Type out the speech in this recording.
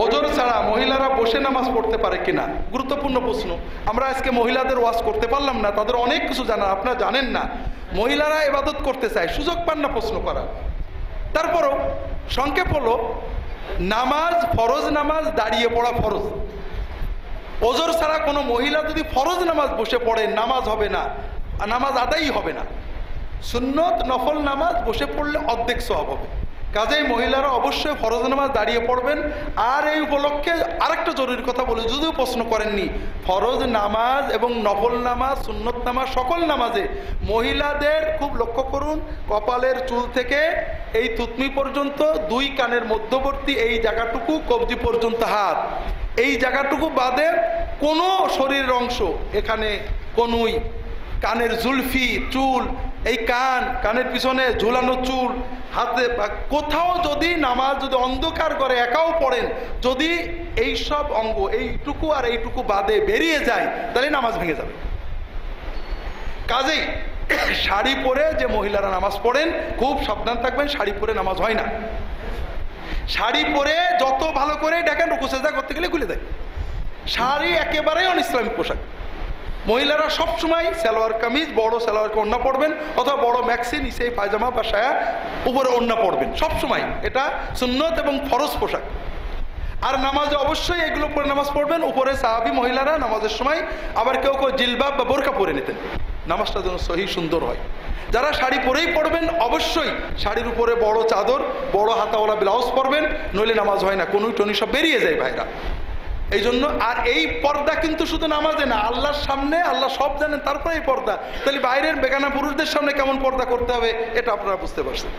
ওজর ছাড়া মহিলারা বসে নামাজ পড়তে পারে কিনা, গুরুত্বপূর্ণ প্রশ্ন। আমরা আজকে মহিলাদের ওয়াজ করতে পারলাম না, তাদের অনেক কিছু জানার, আপনারা জানেন না। মহিলারা ইবাদত করতে চায়, সুযোগ পান না প্রশ্ন করার। তারপরও সংক্ষেপ হলো, নামাজ ফরজ, নামাজ দাঁড়িয়ে পড়া ফরজ। ওজর ছাড়া কোনো মহিলা যদি ফরজ নামাজ বসে পড়ে, নামাজ হবে না, নামাজ আদায়ই হবে না। সুন্নত নফল নামাজ বসে পড়লে অর্ধেক সওয়াব হবে। কাজেই মহিলারা অবশ্যই ফরজ নামাজ দাঁড়িয়ে পড়বেন। আর এই উপলক্ষে আরেকটা জরুরি কথা বলি, যদিও প্রশ্ন করেননি, ফরজ নামাজ এবং নফল নামাজ, সুন্নত নামাজ, সকল নামাজে মহিলাদের খুব লক্ষ্য করুন, কপালের চুল থেকে এই থুতনি পর্যন্ত, দুই কানের মধ্যবর্তী এই জায়গাটুকু, কবজি পর্যন্ত হাত, এই জায়গাটুকু বাদে কোনো শরীরের অংশ, এখানে কনুই, কানের জুলফি, চুল, এই কানের পিছনে ঝুলানো চুল, হাতে, কোথাও যদি নামাজ যদি অন্ধকার করে একাও পড়েন, যদি এই সব অঙ্গ, এইটুকু আর এইটুকু বাদে বেরিয়ে যায়, তাহলে নামাজ ভেঙে যাবে। কাজেই শাড়ি পরে যে মহিলারা নামাজ পড়েন, খুব সাবধান থাকবেন, শাড়ি পরে নামাজ হয় না। শাড়ি পরে যত ভালো করে দেখেন, রুকু সেজদা করতে গেলে খুলে দেয়। শাড়ি একেবারেই অনইসলামিক পোশাক। মহিলারা সবসময় সালোয়ার কামিজ, বড় সালোয়ার ওড়না পরবেন, অথবা বড় ম্যাক্সি, নিচে পায়জামা বা সায়া, উপরে ওড়না পরবেন সবসময়। এটা সুন্নত এবং ফরজ পোশাক। আর নামাজে অবশ্যই এগুলো পরে নামাজ পড়বেন। উপরে সাহাবী মহিলারা নামাজের সময় আবার কেউ কেউ জিলবাব বা বোরকা পরে নিতেন, নামাজটা যেন সহি সুন্দর হয়। যারা শাড়ি পরেই পড়বেন, অবশ্যই শাড়ির উপরে বড় চাদর, বড় হাতাওয়ালা ব্লাউজ পরবেন, নইলে নামাজ হয় না, কনুই টনি সব বেরিয়ে যায় ভাইরা। এই জন্য, আর এই পর্দা কিন্তু শুধু নামাজে না, আল্লাহর সামনে, আল্লাহ সব জানেন, তারপরে এই পর্দা। তাহলে বাইরের বেগানা পুরুষদের সামনে কেমন পর্দা করতে হবে, এটা আপনারা বুঝতে পারছেন।